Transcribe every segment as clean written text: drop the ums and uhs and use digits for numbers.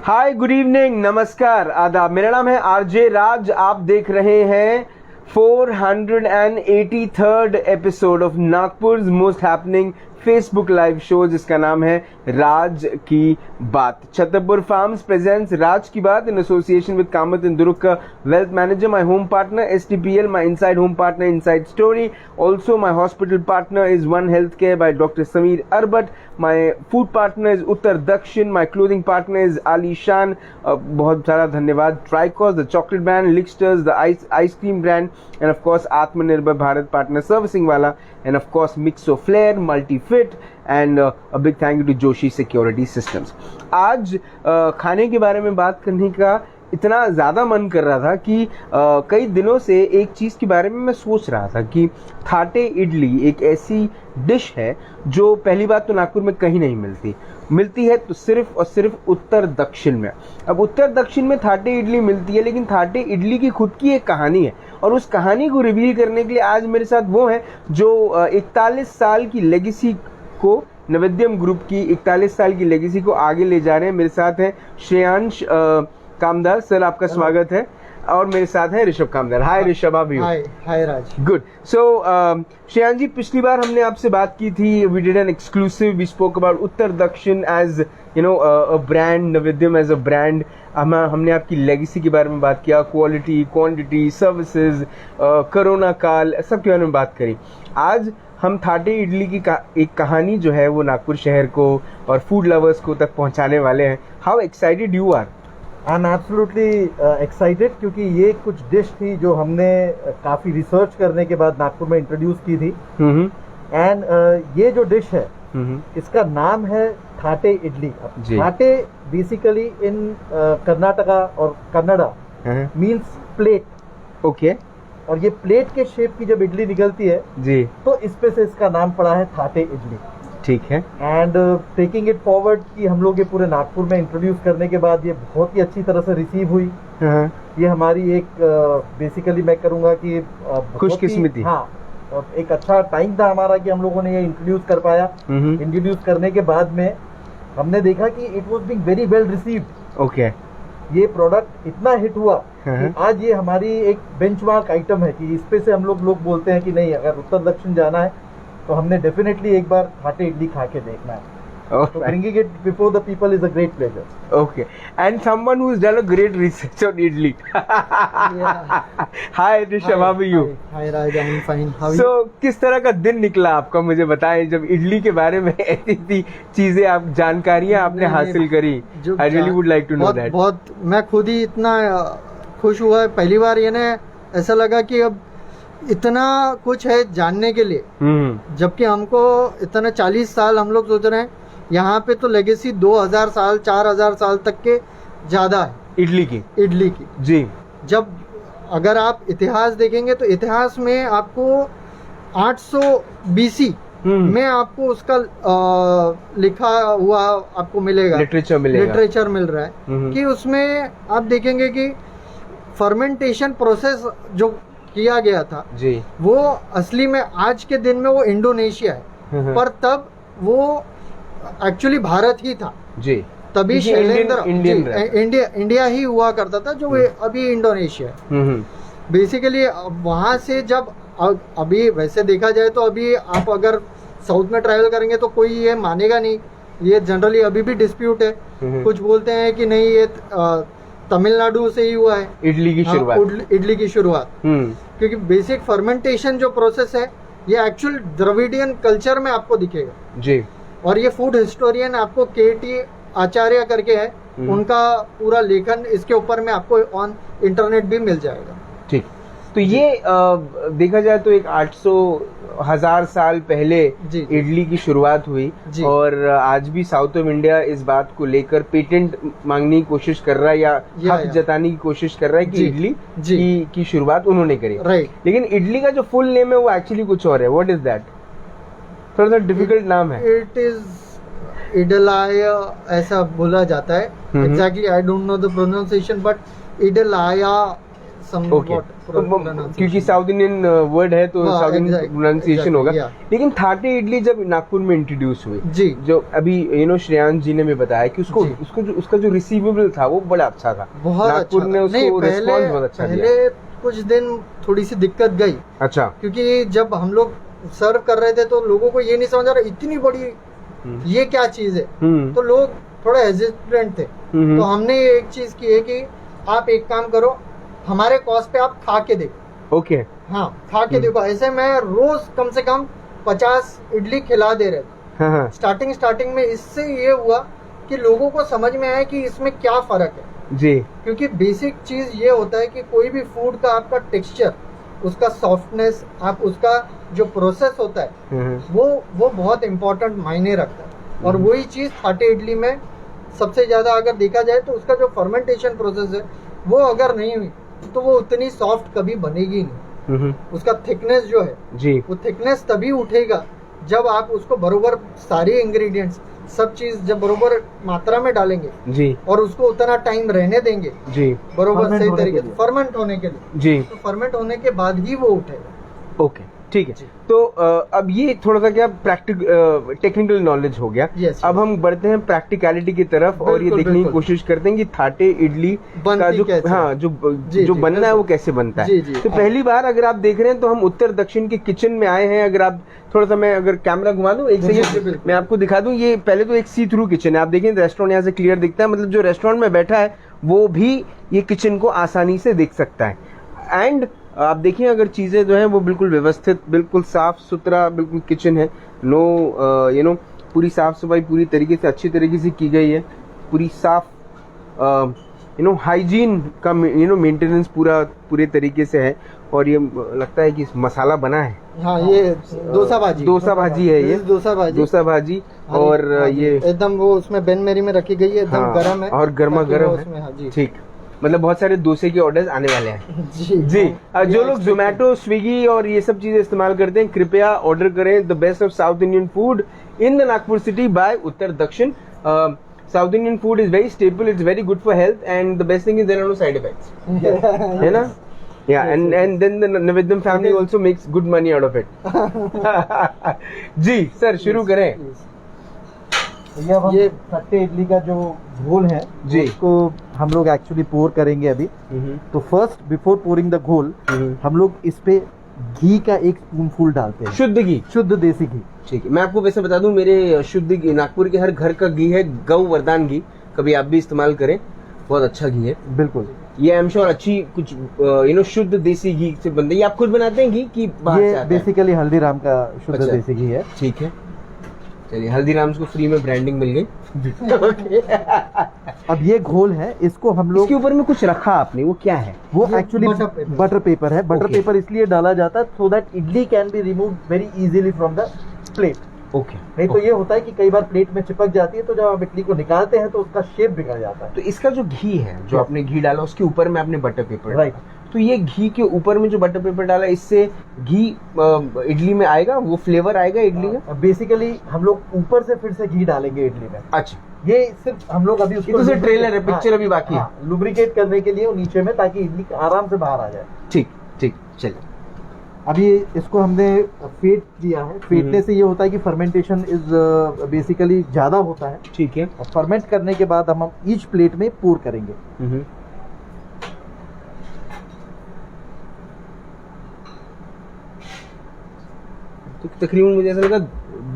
हाय, good evening, नमस्कार, आदाब। मेरा नाम है आरजे राज। आप देख रहे हैं 483rd episode of Nagpur most happening Facebook live show, जिसका नाम है राज की बात। छतरपुर फार्म्स प्रेजेंट्स राज की बात इन एसोसिएशन विद कामत इंदुरुक्का wealth manager, my home partner STPL, my inside home partner Inside Story. Also my hospital partner is One Healthcare by Dr. Sameer Arbat. My food partner is Uttar Dakshin. My clothing partner is Ali Shan. बहुत सारा धन्यवाद। Tricos, the chocolate brand, Licksters, the ice cream brand, and of course Atmanirbhar Bharat partner servicing wala, and of course Mixo Flair, Multifit, and a big thank you to Joshi Security Systems. आज खाने के बारे में बात करने का इतना ज़्यादा मन कर रहा था कि कई दिनों से एक चीज़ के बारे में मैं सोच रहा था कि थाटे इडली एक ऐसी डिश है जो पहली बात तो नागपुर में कहीं नहीं मिलती है तो सिर्फ और सिर्फ उत्तर दक्षिण में। अब उत्तर दक्षिण में थाटे इडली मिलती है, लेकिन थाटे इडली की खुद की एक कहानी है, और उस कहानी को रिवील करने के लिए आज मेरे साथ वो हैं जो 41 साल की लेगेसी को, नवेद्यम ग्रुप की 41 साल की लेगेसी को आगे ले जा रहे हैं। मेरे साथ हैं श्रेयांश कामदार। सर, आपका स्वागत है। और मेरे साथ हैं ऋषभ कामदार। हाय ऋषभ, आप हाय राज। गुड। सो श्रेयांश जी, पिछली बार हमने आपसे बात की थी, we did an exclusive, we spoke about Uttar Dakshin as you know a brand, Naivedyam as a brand. हमने आपकी लेगेसी के बारे में बात किया, क्वालिटी, क्वांटिटी, सर्विसेज, कोरोना काल, सब के बारे में बात करी। आज हम थाटे इडली की एक कहानी जो है वो नागपुर शहर को और फूड लवर्स को तक पहुंचाने वाले हैं। How excited you are? I am absolutely excited, क्योंकि ये कुछ डिश थी जो हमने काफ़ी रिसर्च करने के बाद नागपुर में इंट्रोड्यूस की थी। एंड ये जो डिश है इसका नाम है थाटे इडली। थाटे बेसिकली इन कर्नाटका और कन्नड़ा मीन्स प्लेट। ओके। और ये प्लेट के शेप की जब इडली निकलती है जी, तो इस पे से इसका नाम पड़ा है थाटे इडली। ठीक है। एंड टेकिंग इट फॉरवर्ड कि हम लोग ये पूरे नागपुर में इंट्रोड्यूस करने के बाद ये बहुत ही अच्छी तरह से रिसीव हुई। ये हमारी एक बेसिकली मैं करूँगा कि खुशकिस्मती। हाँ, और एक अच्छा टाइम था हमारा कि हम लोगों ने ये इंट्रोड्यूस कर पाया। इंट्रोड्यूस करने के बाद में हमने देखा कि it was being very well received. Okay. ये प्रोडक्ट इतना हिट हुआ कि आज ये हमारी एक बेंचमार्क आइटम है कि इस पे से हम लोग बोलते हैं कि नहीं, अगर उत्तर दक्षिण जाना है तो हमने डेफिनेटली एक बार थाटे इडली खा के देखना है। So bringing it before the people is a great pleasure. Okay. And someone who's done a great research on idli. Yeah. Hi Rishabh, how are you? Hi Raj, I'm fine. How are you? So किस तरह का दिन निकला आपका, मुझे बताएं, जब इडली के बारे में ऐसी चीजें आप जानकारियां आपने हासिल करी। I really would like to know that. बहुत मैं खुद ही इतना खुश हुआ, पहली बार ये ना ऐसा लगा कि अब इतना कुछ है जानने के लिए, जबकि हमको इतना 40 साल हम लोग सोच रहे हैं, यहाँ पे तो लेगेसी 2000 साल 4000 साल तक के ज्यादा है इडली की जी। जब अगर आप इतिहास देखेंगे तो इतिहास में आपको 800 BC में आपको उसका लिखा हुआ आपको मिलेगा, लिटरेचर मिल रहा है कि उसमें आप देखेंगे कि फर्मेंटेशन प्रोसेस जो किया गया था जी, वो असली में आज के दिन में वो इंडोनेशिया है, पर तब वो एक्चुअली भारत ही था जी। तभी शैलेंद्र इंडिया ही हुआ करता था, जो अभी इंडोनेशिया है बेसिकली। वहां से जब अभी वैसे देखा जाए तो अभी आप अगर साउथ में ट्रैवल करेंगे तो कोई ये मानेगा नहीं, ये जनरली अभी भी डिस्प्यूट है। कुछ बोलते हैं कि नहीं, ये तमिलनाडु से ही हुआ है इडली की शुरुआत, क्योंकि बेसिक फर्मेंटेशन जो प्रोसेस है ये एक्चुअल द्रविडियन कल्चर में आपको दिखेगा जी। और ये फूड हिस्टोरियन आपको KT आचार्य करके है, उनका पूरा लेखन इसके ऊपर में आपको ऑन इंटरनेट भी मिल जाएगा। ठीक। तो ये देखा जाए तो एक 800,000 साल पहले इडली की शुरुआत हुई, और आज भी साउथ ऑफ इंडिया इस बात को लेकर पेटेंट मांगने की कोशिश कर रहा है या हक जताने की कोशिश कर रहा है कि इडली की शुरुआत उन्होंने करी। लेकिन इडली का जो फुल नेम है वो एक्चुअली कुछ और है। What is that? थोड़ा सा डिफिकल्ट नाम है। इट इज इडलाया ऐसा बोला जाता है। Exactly I don't know the pronunciation, but इडलाया ओके, क्योंकि साउथ इंडियन वर्ड है तो साउथ इंडियन प्रोनाउंसिएशन होगा। लेकिन थाटे इडली जब नागपुर में इंट्रोड्यूस हुई जी, जो अभी श्रेयांश जी ने भी बताया कि उसका जो रिसीवेबल था वो बड़ा अच्छा था, बहुत नागपुर अच्छा ने उसको रिस्पॉन्स बहुत अच्छा दिया। पहले कुछ दिन थोड़ी सी दिक्कत गई, अच्छा, क्योंकि जब हम लोग सर्व कर रहे थे तो लोगों को ये नहीं समझ आ रहा इतनी बड़ी ये क्या चीज है, तो लोग थोड़ा हेजिटेंट थे। तो हमने एक चीज की है कि आप एक काम करो, हमारे कॉस्ट पे आप खा के देखो। ओके, हाँ, खा के देखो। ऐसे मैं रोज कम से कम 50 इडली खिला दे रहे थे। हाँ, स्टार्टिंग में इससे ये हुआ कि लोगों को समझ में आया कि इसमें क्या फर्क है जी, क्योंकि बेसिक चीज ये होता है कि कोई भी फूड का आपका टेक्सचर, उसका सॉफ्टनेस, आप उसका जो प्रोसेस होता है वो बहुत इंपॉर्टेंट मायने रखता है। और वही चीज थाटे इडली में सबसे ज्यादा अगर देखा जाए तो उसका जो फर्मेंटेशन प्रोसेस है वो अगर नहीं हुई तो वो उतनी सॉफ्ट कभी बनेगी नहीं। उसका थिकनेस जो है जी, वो थिकनेस तभी उठेगा जब आप उसको बरोबर सारे इंग्रेडिएंट्स, सब चीज जब बरोबर मात्रा में डालेंगे जी, और उसको उतना टाइम रहने देंगे जी, बरोबर सही तरीके से फर्मेंट होने के लिए, जी, तो फर्मेंट होने के बाद ही वो उठेगा। ओके, ठीक है। तो अब ये थोड़ा सा क्या टेक्निकल नॉलेज हो गया। Yes, अब हम बढ़ते हैं प्रैक्टिकलिटी की तरफ और ये देखने की कोशिश करते हैं कि थाटे इडली का जो जो बनना है वो कैसे बनता है। तो पहली बार अगर आप देख रहे हैं तो हम उत्तर दक्षिण के किचन में आए हैं। अगर आप थोड़ा सा, मैं अगर कैमरा घुमा दूं एक सेकंड, मैं आपको दिखा दूं। ये पहले तो एक सी थ्रू किचन है, आप देखें रेस्टोरेंट यहाँ से क्लियर दिखता है, मतलब जो रेस्टोरेंट में बैठा है वो भी ये किचन को आसानी से देख सकता है। एंड आप देखिए अगर चीजें जो हैं वो बिल्कुल व्यवस्थित, बिल्कुल साफ सुथरा बिल्कुल किचन है। नो पूरी साफ सफाई पूरी तरीके से अच्छी तरीके से की गई है, पूरी साफ हाइजीन का मेंटेनेंस पूरे तरीके से है। और ये लगता है कि मसाला बना है। हाँ, ये डोसा भाजी है, ये डोसा भाजी और ये एकदम वो उसमें बेन मेरी में रखी गई है, एकदम गर्म है और गर्मा गर्म है। हाँ जी, ठीक, मतलब बहुत सारे डोसे के ऑर्डर्स आने वाले हैं। जी, जो लोग जोमेटो, स्विगी और ये सब चीजें इस्तेमाल करते हैं, कृपया ऑर्डर करें the best of South Indian food in the Nagpur city by Uttar Dakshin. South Indian food is very stable, it's very good for health and the best thing is there are no side effects, है ना? Yeah, and then the Navedam family also makes good money out of it. जी sir, शुरू करें। ये थाटे इडली का जो घोल है जी, उसको हम लोग एक्चुअली पोर करेंगे अभी। तो फर्स्ट बिफोर पोरिंग द घोल हम लोग इस पे घी का 1 स्पूनफुल डालते हैं, शुद्ध घी, शुद्ध देसी घी। ठीक है, मैं आपको वैसे बता दूं मेरे शुद्ध घी नागपुर के हर घर का घी है, गौ वरदान घी, कभी आप भी इस्तेमाल करें, बहुत अच्छा घी है। बिल्कुल, ये आई एम श्योर अच्छी कुछ शुद्ध देसी घी से बनता है। ये आप खुद बनाते हैं घी की बाहर से आता है? बेसिकली हल्दीराम का शुद्ध अच्छा, देसी घी है। ठीक है, चलिए हल्दीराम्स को फ्री में ब्रांडिंग मिल गई। अब ये घोल है, इसको हम लोग, इसके ऊपर में कुछ रखा आपने, वो क्या है? वो एक्चुअली बटर पेपर है। बटर पेपर इसलिए डाला जाता है so that idli can be remove very easily from the plate. Okay, नहीं तो ये होता है कि कई बार प्लेट में चिपक जाती है, तो जब आप इडली को निकालते हैं तो उसका शेप बिगड़ जाता है। तो इसका जो घी है, जो आपने घी डाला उसके ऊपर में आपने बटर पेपर, राइट, तो ये घी के ऊपर में जो बटर पेपर डाला, इससे घी इडली में आएगा, वो फ्लेवर आएगा इडली का। बेसिकली हम लोग ऊपर से फिर से घी डालेंगे इडली में। अच्छा, ये सिर्फ हम लोग अभी उसको तो ट्रेलर है, पिक्चर अभी बाकी है, लुब्रिकेट करने के लिए नीचे में, ताकि इडली आराम से बाहर आ जाए। ठीक ठीक, चलिए। अभी इसको हमने फेट दिया है। फेटने से ये होता है कि फर्मेंटेशन इज बेसिकली ज्यादा होता है। ठीक है, और फर्मेंट करने के बाद हम ईच प्लेट में पोर करेंगे। तो तकरीबन मुझे ऐसा लगा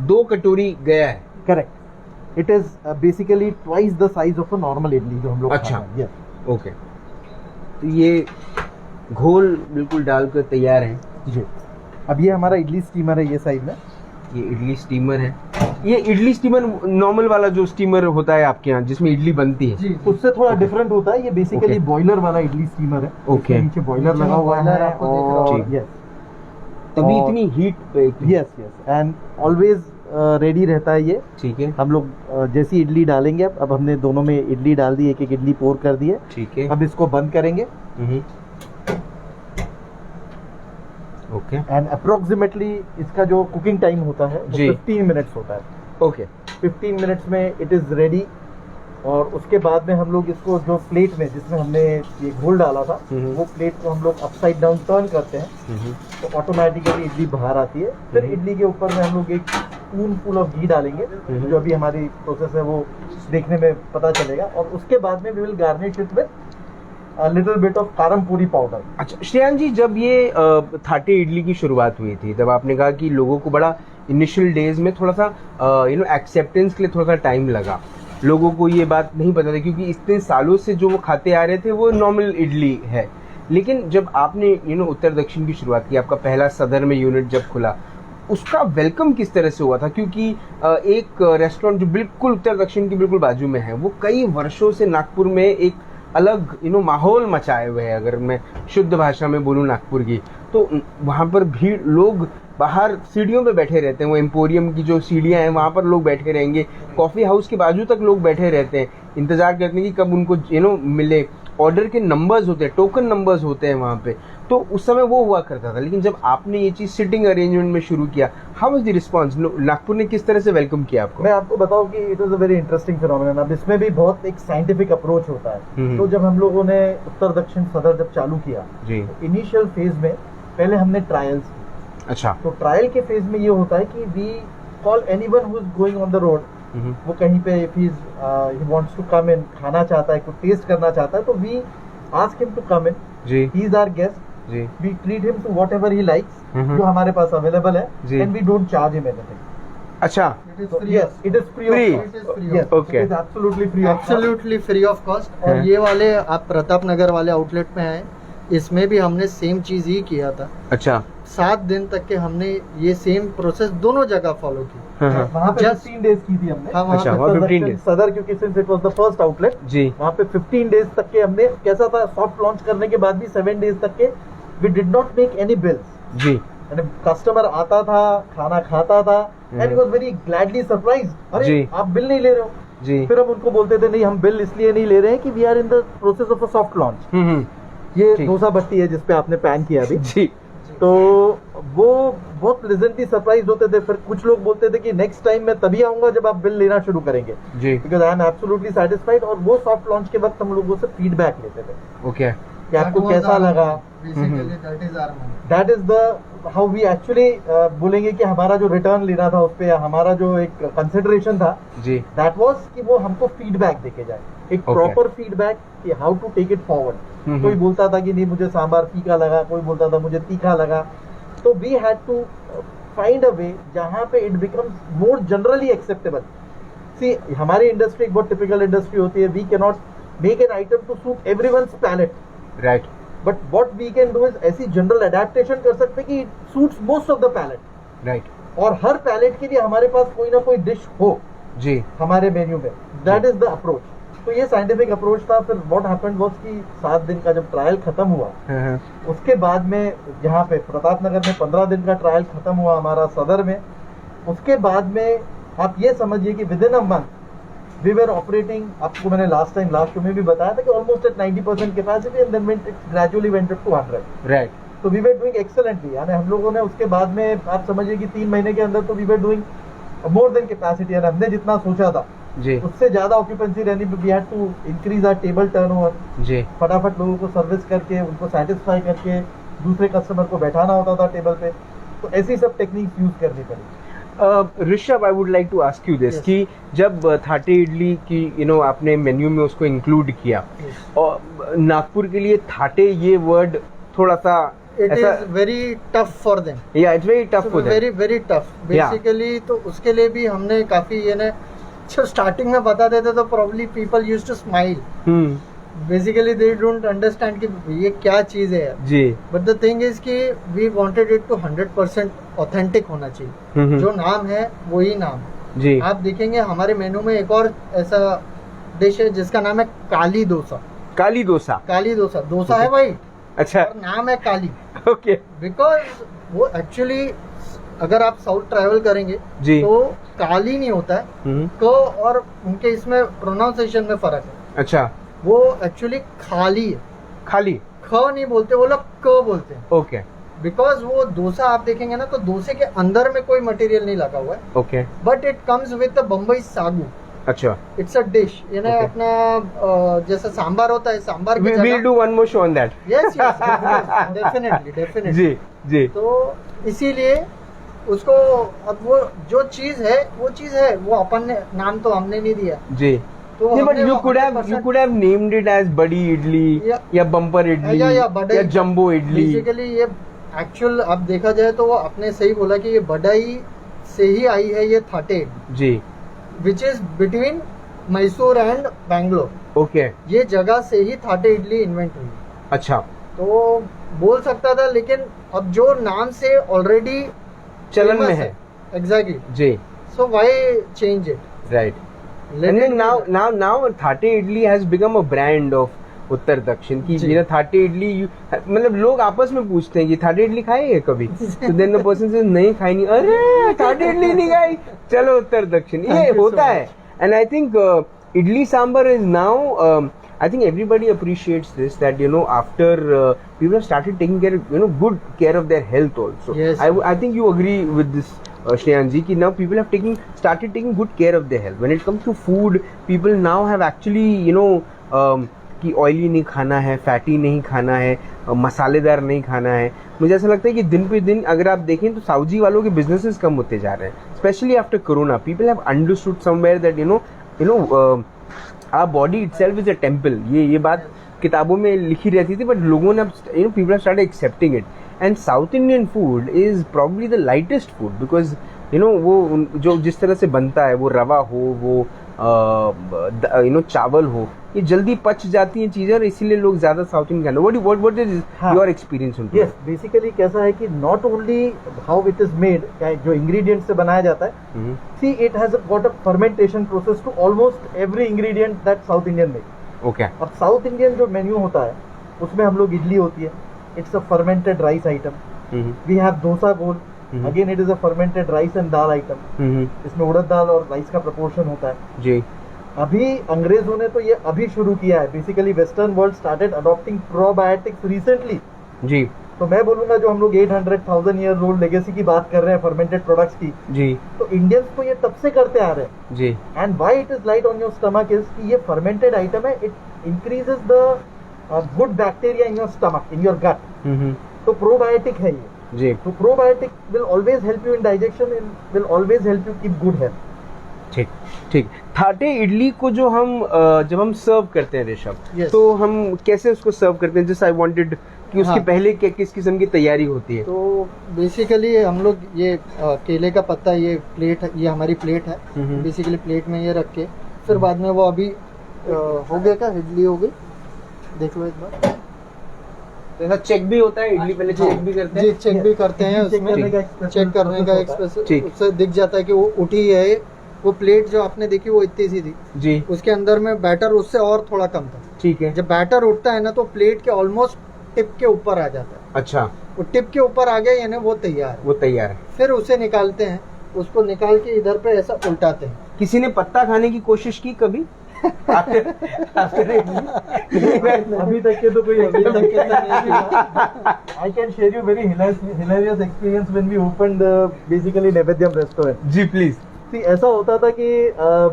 2 कटोरी गया है। Correct, it is basically twice the size of a normal idli जो हम लोग अच्छा, यस, ओके। तो ये घोल बिल्कुल डालकर तैयार है जी। अब ये हमारा इडली स्टीमर है, ये साइड में ये इडली स्टीमर है। ये इडली स्टीमर नॉर्मल वाला जो स्टीमर होता है आपके यहाँ जिसमें इडली बनती है, उससे थोड़ा डिफरेंट होता है। ये बेसिकली बॉयलर वाला इडली स्टीमर है। ओके, नीचे बॉयलर लगा हुआ है और यस, तभी इतनी हीट पे। Yes yes, and always ready रहता है ये। ठीक है, हम लोग जैसी इडली डालेंगे, अब हमने दोनों में इडली डाल दी, एक इडली पोर कर दी है। ठीक है, अब इसको बंद करेंगे। ओके, एंड अप्रोक्सीमेटली इसका जो कुकिंग टाइम होता है वो 15 मिनट्स होता है। ओके, 15 मिनट्स में इट इज रेडी और उसके बाद में हम लोग इसको जो प्लेट में जिसमें हमने ये घोल डाला था वो प्लेट को हम लोग अपसाइड डाउन टर्न करते हैं तो ऑटोमेटिकली इडली बाहर आती है। फिर इडली के ऊपर में हम लोग एक स्पून फुल ऑफ घी डालेंगे, जो अभी हमारी प्रोसेस है वो देखने में पता चलेगा। और उसके बाद में we will garnish it with little bit of karam पूरी पाउडर। अच्छा श्रेयांश जी, जब ये थाटे इडली की शुरुआत हुई थी तब आपने कहा कि लोगों को बड़ा इनिशियल डेज में थोड़ा सा एक्सेप्टेंस के लिए थोड़ा सा टाइम लगा, लोगों को ये बात नहीं पता था क्योंकि इतने सालों से जो वो खाते आ रहे थे वो नॉर्मल इडली है। लेकिन जब आपने उत्तर दक्षिण की शुरुआत की, आपका पहला सदर में यूनिट जब खुला, उसका वेलकम किस तरह से हुआ था? क्योंकि एक रेस्टोरेंट जो बिल्कुल उत्तर दक्षिण की बिल्कुल बाजू में है वो कई वर्षों से नागपुर में एक अलग माहौल मचाए हुए है। अगर मैं शुद्ध भाषा में बोलूँ नागपुर की, तो वहाँ पर भीड़, लोग बाहर सीढ़ियों पे बैठे रहते हैं, वो एम्पोरियम की जो सीढ़ियाँ हैं वहाँ पर लोग बैठे रहेंगे, कॉफ़ी हाउस के बाजू तक लोग बैठे रहते हैं, इंतज़ार करते हैं कि कब उनको मिले। ऑर्डर के नंबर्स होते हैं, टोकन नंबर्स होते हैं वहाँ पे, तो उस समय वो हुआ करता था। लेकिन जब आपने ये चीज़ सिटिंग अरेंजमेंट में शुरू किया, how was the response? Nagpur ने किस तरह से वेलकम किया आपको? मैं आपको बताऊं कि it was a very interesting phenomenon. अब इसमें भी बहुत एक साइंटिफिक अप्रोच होता है। तो जब हम लोगों ने उत्तर दक्षिण सदर जब चालू किया, इनिशियल फेज में पहले हमने ट्रायल्स की। अच्छा। तो ट्रायल के फेज में ये होता है कि we call anyone who is going on the road, वो कहीं पे if he wants to come in, खाना चाहता है, कुछ टेस्ट करना चाहता है, तो we ask him to come in, he is our guest, we treat him to whatever he likes, जो हमारे पास अवेलेबल है, and we don't charge him anything. अच्छा, yes, it is free of cost. Okay, it is absolutely free of cost. और ये वाले आप प्रताप नगर वाले आउटलेट में आए, इसमें भी हमने सेम चीज ही किया था। अच्छा, 7 दिन तक के हमने ये सेम प्रोसेस दोनों जगह फॉलो की। वहाँ पे 15 डेज की थी हमने। हाँ, अच्छा, वहाँ 15 डेज सदर, क्योंकि since it was the first outlet जी, वहाँ पे 15 डेज तक के हमने, कैसा था, सॉफ्ट लॉन्च करने के बाद भी 7 डेज तक के we did not make any bills जी। कस्टमर आता था, खाना खाता था, and was very gladly surprise, अरे आप बिल नहीं ले रहे हो जी। फिर हम उनको बोलते थे नहीं, हम बिल इसलिए नहीं ले रहे हैं कि we are in the process of a soft launch. ये डोसा भट्टी है जिसपे आपने पैन किया अभी जी, तो वो बहुत प्लेजेंटली सरप्राइज होते थे। फिर कुछ लोग बोलते थे कि नेक्स्ट टाइम मैं तभी आऊंगा जब आप बिल लेना शुरू करेंगे जी, because I am absolutely satisfied. और वो सॉफ्ट लॉन्च के वक्त हम लोगों से फीडबैक लेते थे, ओके, कि आपको कैसा लगा। That is the how we actually बोलेंगे कि हमारा जो रिटर्न लेना था उस पे, या हमारा जो एक कंसिडरेशन था जी, दैट वाज कि वो हमको फीडबैक देके जाए, एक प्रॉपर फीडबैक कि how to take it forward. कोई बोलता था कि नहीं मुझे सांबार फीका लगा, कोई बोलता था मुझे तीखा लगा, तो we had to find a way जहां पे it becomes more generally acceptable. See, हमारी इंडस्ट्री एक बहुत टिपिकल इंडस्ट्री होती है, we can not make an item to suit everyone's palate, right, but what we can do is ऐसी general adaptation कर सकते हैं कि it suits most of the palate, right, और हर पैलेट के लिए हमारे पास कोई ना कोई डिश हो जी हमारे मेन्यू में। That is the approach. तो ये साइंटिफिक अप्रोच था। फिर व्हाट हैपेंड वाज कि 7 दिन का जब ट्रायल खत्म हुआ, उसके बाद में यहाँ पे प्रताप नगर में 15 दिन का ट्रायल खत्म हुआ हमारा सदर में, उसके बाद में आप ये समझिए कि within a month we were operating, आपको मैंने लास्ट शो में भी बताया था कि almost at 90% capacity, and then it gradually went up to 100, right. तो वी वर डूइंग एक्सेलेंटली, यानी हम लोगों ने उसके बाद में आप समझिए कि 3 महीने के अंदर तो we were doing more than capacity, यानी हमने जितना सोचा था जी उससे ज्यादा ऑक्यूपेंसी रहनी। We had to increase our table turnover जी, फटाफट लोगों को सर्विस करके, उनको सेटिस्फाई करके दूसरे कस्टमर को बैठाना होता था टेबल पे। तो ऐसी सब टेक्निक्स यूज करनी पड़ी। Rishabh, I would like to ask you this कि जब थाटे इडली की आपने मेन्यू में उसको इंक्लूड किया, और नागपुर के लिए थाटे ये वर्ड थोड़ा सा It is very tough for them. Yeah, it's very tough for them. Very very tough. Basically, तो उसके लिए भी हमने काफी जब स्टार्टिंग में बता देते तो probably people used to smile. Basically, they don't understand कि ये क्या चीज है जी. But the thing is कि we wanted it to 100% authentic होना चाहिए. जो नाम है वही नाम जी. आप देखेंगे हमारे मेनू में एक और ऐसा डिश है जिसका नाम है काली डोसा. काली डोसा. काली डोसा. डोसा है भाई. अच्छा. नाम है काली. ओके. बिकॉज वो एक्चुअली अगर आप साउथ ट्रैवल करेंगे जी तो काली नहीं होता है, क और उनके इसमें प्रोनाउंसिएशन में फर्क है. अच्छा. वो एक्चुअली खाली है. खाली. ख नहीं बोलते वो लोग, क बोलते हैं. ओके. बिकॉज वो डोसा आप देखेंगे ना तो डोसे के अंदर में कोई मटेरियल नहीं लगा हुआ है. Okay. But it comes with the Bombay sagu. अच्छा, इट्स अ डिश, यानी Okay. अपना जैसे सांबार होता है, सांबार की we'll do one more show on that. Yes definitely जी जी तो इसीलिए उसको, अब वो जो चीज है वो अपन ने नाम तो हमने नहीं दिया, जी। तो नहीं, but हमने you वो could have 100% named it as बड़ी इडली या- या बम्पर इडली या बड़ा या जंबो इडली। बेसिकली ये एक्चुअल अब देखा जाए तो वो आपने सही बोला कि ये बडाई से ही आई है ये थाटे, जी, which is between Mysore and Bangalore. Okay, ये जगह से ही थाटे इडली इन्वेंट हुई, अच्छा, तो बोल सकता था, लेकिन अब जो नाम से ऑलरेडी चलन में है, एग्जैक्टली, जी, so why change it, right. And then now thatte idli has become a brand of Uttar Dakshin की, जी। ये थाटे इडली मतलब लोग आपस में पूछते हैं कि थाटे इडली खाई है कभी, तो देन द पर्सन से नहीं खाई नहीं, अरे थाटे इडली नहीं खाई, चलो उत्तर दक्षिण, ये Thank you होता so है। And I think idli sambar is now I think everybody appreciates this, that after people have started taking care, good care of their health also. Yes. I think you agree with this, Shreyansh ji, ki now people have started taking good care of their health. When it comes to food, people now have actually कि oily नहीं खाना है, fatty नहीं खाना है, मसालेदार नहीं खाना है। मुझे ऐसा लगता है कि दिन पे दिन अगर आप देखें तो साउजी वालों के बिजनेसेस कम होते जा रहे हैं, specially after corona. People have understood somewhere that our body itself is a temple. ये बात किताबों में लिखी रहती थी, बट लोगों ने people have started accepting it. And South Indian food is probably the lightest food because वो जो जिस तरह से बनता है, वो रवा हो, वो चावल हो, ये जल्दी पच जाती हैं चीजें, और इसीलिए लोग ज्यादा साउथ इंडियन खाना। व्हाट इज योर एक्सपीरियंस उनका? यस, बेसिकली कैसा है कि not only how it is made, जो इंग्रेडिएंट से बनाया जाता है, see it has got a fermentation process to almost every ingredient that South Indian made. Okay, और साउथ इंडियन जो मेन्यू होता है उसमें हम लोग इडली होती है, it's a fermented rice item. We have dosa गोल, again it is a fermented rice and dal item. इसमें उड़द दाल और राइस का प्रपोर्शन होता है जी। अभी अंग्रेजों ने तो ये अभी शुरू किया है, basically western world started adopting probiotics recently. जी, तो मैं बोलूंगा जो हम लोग 800,000 ईयर ओल्ड लेगेसी की बात कर रहे हैं फर्मेंटेड प्रोडक्ट्स की, जी, तो इंडियंस तो ये तब से करते आ रहे हैं। जी, and why it is light on your stomach is कि ये फर्मेंटेड आइटम है, it increases the good bacteria in your stomach, in your gut. तो प्रोबायोटिक है ये। जी, तो probiotic will always help you in digestion, will always help you keep good health. ठीक ठीक। थाटे इडली को जो हम जब हम सर्व करते हैं ऋषभ, Yes. तो हम कैसे उसको सर्व करते हैं? जस्ट आई वांटेड कि उसके हाँ. पहले किस किस्म की तैयारी होती है? तो बेसिकली हम लोग ये केले का पत्ता, ये प्लेट, ये हमारी प्लेट है, बेसिकली प्लेट में ये रख के फिर बाद में वो अभी हो गया क्या, इडली हो गई, देख लो एक बार। ऐसा चेक भी होता है इडली पहले चेक भी करते जी हैं? चेक भी करते हैं, उसमें चेक करने का एक ठीक। उससे दिख जाता है कि वो उठी है। वो प्लेट जो आपने देखी वो इतनी सी थी, जी, उसके अंदर में बैटर उससे और थोड़ा कम था। ठीक है। जब बैटर उठता है ना तो प्लेट के ऑलमोस्ट टिप के ऊपर आ जाता है। अच्छा, वो टिप के ऊपर आ गया यानी वो तैयार है। वो तैयार है। फिर उसे निकालते हैं, उसको निकाल के इधर पे ऐसा उल्टाते हैं। किसी ने पत्ता खाने की कोशिश की कभी? After इडली? अभी तक के तो कोई I can share you very hilarious experience when we opened basically Naivedyam restaurant. जी प्लीज। See, ऐसा होता था कि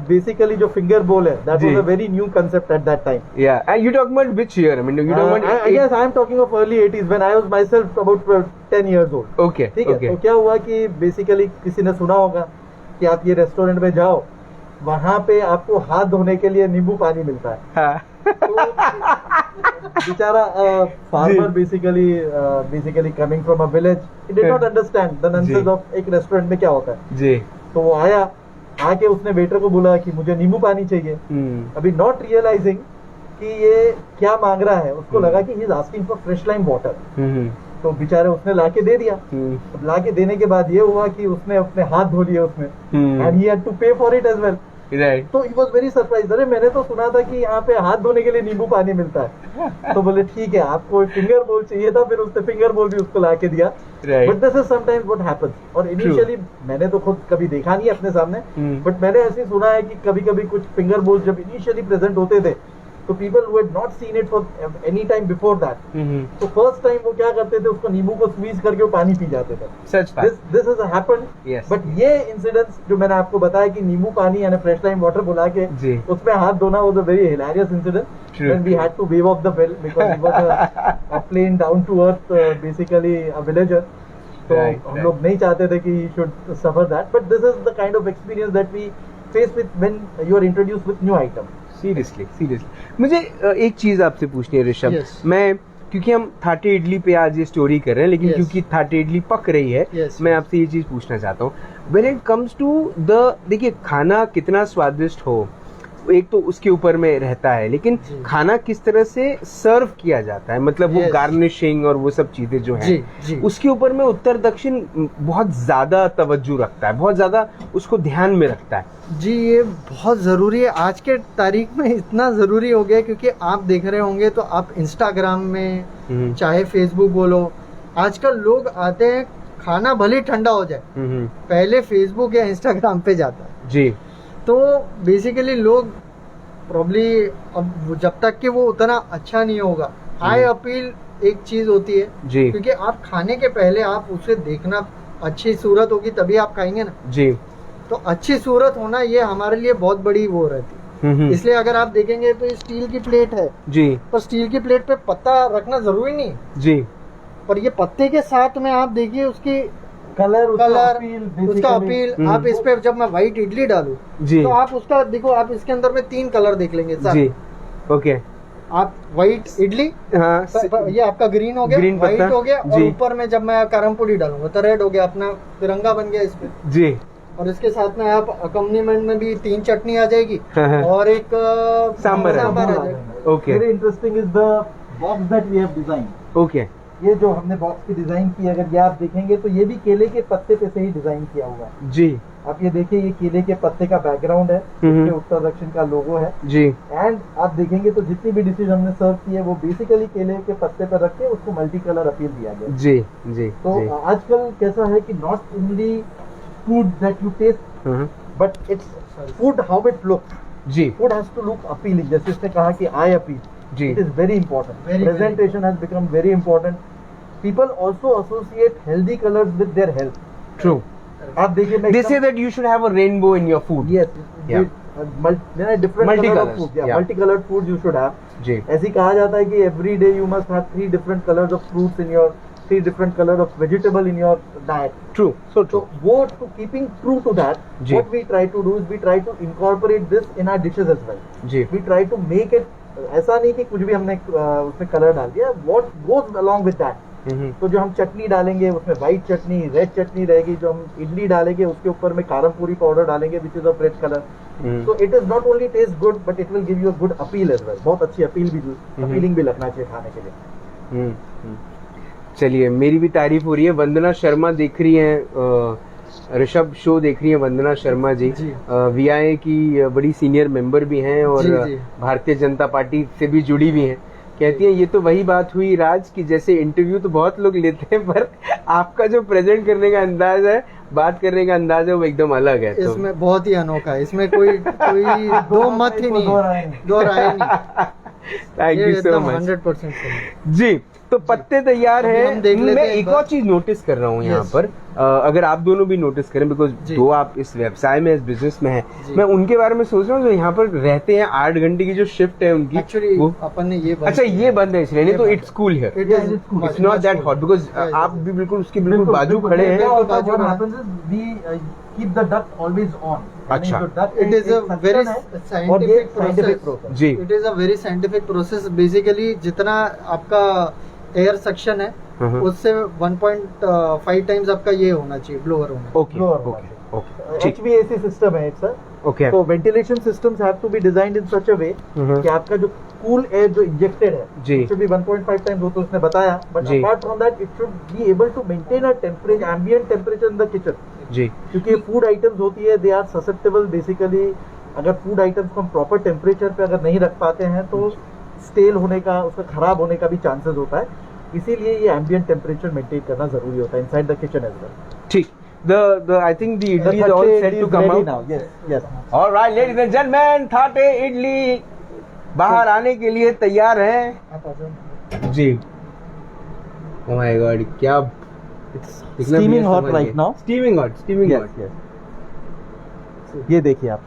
बेसिकली जो फिंगर बोल है, दैट जी. Was a very new concept at that time. Yeah, and you talking about which year? I mean, you talking about I guess I am talking of early 80s when I was myself about 10 years old. Okay, ठीक है, okay. तो क्या हुआ कि basically किसी ने सुना होगा कि आप ये रेस्टोरेंट में जाओ, वहां पे आपको हाथ धोने के लिए नींबू पानी मिलता है। हाँ. तो बेचारा farmer basically coming from a village, he did not understand the nonsense जी. ऑफ एक रेस्टोरेंट में क्या होता है। जी. तो वो आया, आके उसने वेटर को बोला कि मुझे नींबू पानी चाहिए। अभी नॉट रियलाइजिंग कि ये क्या मांग रहा है, उसको लगा कि he is asking for fresh lime water. तो बेचारे उसने लाके दे दिया। अब लाके देने के बाद ये हुआ कि उसने अपने हाथ धो लिए उसमें, and he had to pay for it as well. Right. तो ही वॉज वेरी सरप्राइज, अरे मैंने तो सुना था कि यहाँ पे हाथ धोने के लिए नींबू पानी मिलता है। तो बोले ठीक है, आपको फिंगर बोल चाहिए था, फिर उसने फिंगर बोल भी उसको लाके दिया। Right. But this is sometimes what happens. और इनिशियली मैंने तो खुद कभी देखा नहीं अपने सामने, बट मैंने ऐसे सुना है कि कभी कभी कुछ फिंगर बोल जब इनिशियली प्रेजेंट होते थे तो people who had not seen it for any time before that, तो फर्स्ट टाइम वो क्या करते थे, उसको नींबू को स्क्वीज करके वो पानी पी जाते थे. सच बात. This has happened. बट ये इंसिडेंस जो मैंने आपको बताया कि नींबू पानी यानी फ्रेश लाइम वाटर बुला के उसमें हाथ धोना, was a very hilarious incident. When we had to wave off the bill because he was a plain down to earth, basically a villager. So हम लोग नहीं चाहते थे कि he should suffer that. But this is the kind of experience that we face with when you are introduced with new item. Seriously मुझे एक चीज आपसे पूछनी है ऋषभ. मैं क्योंकि हम थाटे इडली पे आज ये स्टोरी कर रहे हैं, लेकिन क्योंकि थाटे इडली पक रही है, मैं आपसे ये चीज पूछना चाहता हूँ. When it comes to the, देखिए खाना कितना स्वादिष्ट हो एक तो उसके ऊपर में रहता है, लेकिन खाना किस तरह से सर्व किया जाता है, मतलब वो गार्निशिंग और वो सब चीजें जो है उसके ऊपर में उत्तर दक्षिण बहुत ज्यादा तवज्जो रखता है, बहुत ज्यादा उसको ध्यान में रखता है. जी ये बहुत ज़रूरी है आज के तारीख में, इतना ज़रूरी हो गया क्योंकि आप देख रहे होंगे तो आप इंस्टाग्राम में चाहे फेसबुक बोलो, आजकल लोग आते हैं खाना भले ठंडा हो जाए पहले फेसबुक या इंस्टाग्राम पे जाता है जी. तो बेसिकली लोग प्रॉब्ली अब जब तक कि वो उतना अच्छा नहीं होगा, आई अपील एक चीज होती है जी, क्योंकि आप खाने के पहले आप उसे देखना, अच्छी सूरत होगी तभी आप खाएंगे ना जी. तो अच्छी सूरत होना ये हमारे लिए बहुत बड़ी वो रहती है. इसलिए अगर आप देखेंगे तो ये स्टील की प्लेट है जी, पर स्टील की प्लेट पे पत्ता रखना जरूरी नहीं जी, पर ये पत्ते के साथ में आप देखिए उसकी कलर उसका अपील. आप इस पे जब मैं व्हाइट इडली डालूं तो आप उसका देखो, आप इसके अंदर में 3 कलर देख लेंगे जी. ओके, आप व्हाइट इडली, हाँ ये आपका ग्रीन हो गया, ग्रीन व्हाइट हो गया, और ऊपर में जब मैं करमपुड़ी डालूंगा तो रेड हो गया, अपना तिरंगा बन गया इसमें जी. और इसके साथ में आप अकम्पनीमेंट में भी 3 चटनी आ जाएगी और एक सांबर आ जाएगा. Okay, very interesting is the box that we have design. Okay, ये जो हमने बॉक्स की डिजाइन की, अगर ये आप देखेंगे तो ये भी केले के पत्ते पे से ही डिजाइन किया हुआ है जी. आप ये देखिए, ये केले के पत्ते का बैकग्राउंड है, इसके उत्तर दक्षिण का लोगो है जी. एंड आप देखेंगे तो जितनी भी डिशेज हमने सर्व की है वो बेसिकली केले के पत्ते पर रख के उसको मल्टी कलर अपील दिया गया जी जी. तो आजकल कैसा है कि not only food that you taste but it's food how it look जी. Food has to look appealing, जैसे इसने कहा कि आई अपील जी. It is very important. Presentation has become very important. People also associate healthy colors with their health. True. आप देखिए, They say that you should have a rainbow in your food. Yes. Yeah. Different Multicolours. color of food. Yeah. Multicolored foods you should have. जी. ऐसे ही कहा जाता है कि every day you must have 3 different colors of fruits in your, 3 different colors of vegetable in your diet. True. So So, वो to keeping true to that, ji. what we try to do is we try to incorporate this in our dishes as well. Ji. We try to make it, ऐसा नहीं कि कुछ भी हमने उसमें colour डाल दिया. What goes along with that? तो जो हम चटनी डालेंगे उसमें व्हाइट चटनी, रेड चटनी रहेगी. जो हम इडली डालेंगे उसके ऊपर में कारमपुरी पाउडर डालेंगे which is of red colour. So it is not only taste good but it will give you a good appeal as well. बहुत अच्छी अपील भी, अपीलिंग भी लगना चाहिए खाने के लिए. चलिए, मेरी भी तारीफ हो रही है. वंदना शर्मा देख रही हैं, ऋषभ शो देख रही है वंदना शर्मा जी. VIA की बड़ी सीनियर मेंबर भी हैं और भारतीय जनता पार्टी से भी जुड़ी भी हैं. कहती है ये तो वही बात हुई राज की, जैसे इंटरव्यू तो बहुत लोग लेते हैं पर आपका जो प्रेजेंट करने का अंदाज है, बात करने का अंदाज है, वो एकदम अलग है. तो इसमें बहुत ही अनोखा है, इसमें कोई दो मत ही नहीं, दो राय नहीं. Thank you so much. 100% जी. तो पत्ते तैयार हैं. मैं एक और चीज नोटिस कर रहा हूँ यहाँ पर, अगर आप दोनों भी नोटिस करें, बिकॉज दो आप इस व्यवसाय में, इस बिजनेस में हैं, मैं उनके बारे में सोच रहा हूँ जो यहाँ पर रहते हैं. 8 घंटे की जो शिफ्ट है उनकी, एक्चुअली वो अपन ने ये अच्छा ये बंद है इसलिए, नहीं तो it's cool here, it's not that hot, because आप भी बिल्कुल उसके बिल्कुल बाजू खड़े हैं. Keep the duct always on. अच्छा. It is a very scientific process. Ji. It is a very scientific process. Basically जितना आपका एयर सेक्शन है उससे 1.5 टाइम्स आपका ये होना चाहिए, ब्लोअर होना. Okay okay. HVAC सिस्टम है सर. ओके. तो ventilation systems have to be designed in such a way कि आपका जो कूल एयर जो इंजेक्टेड है जी, should be 1.5 टाइम्स, वो तो उसने बताया, but apart from that it should be able to maintain a temperature, ambient temperature in the kitchen जी. क्योंकि फूड आइटम्स होती है, दे आर ससेप्टेबल बेसिकली. अगर फूड आइटम्स को हम प्रॉपर टेम्परेचर पे अगर नहीं रख पाते हैं तो स्टेल होने का, उसका खराब होने का भी चांसेस होता है. इसीलिए ये एम्बिएंट टेम्परेचर मेंटेन करना जरूरी होता है inside the kitchen as well. ठीक. I think the idli is all set to come out now. Yes. All right, ladies and gentlemen, Thate idli बाहर आने के लिए तैयार हैं आप आ जाओ। जी। ओह माय गॉड, क्या steaming hot right now. Steaming hot, steaming Yes, hot. yes. ये देखिए आप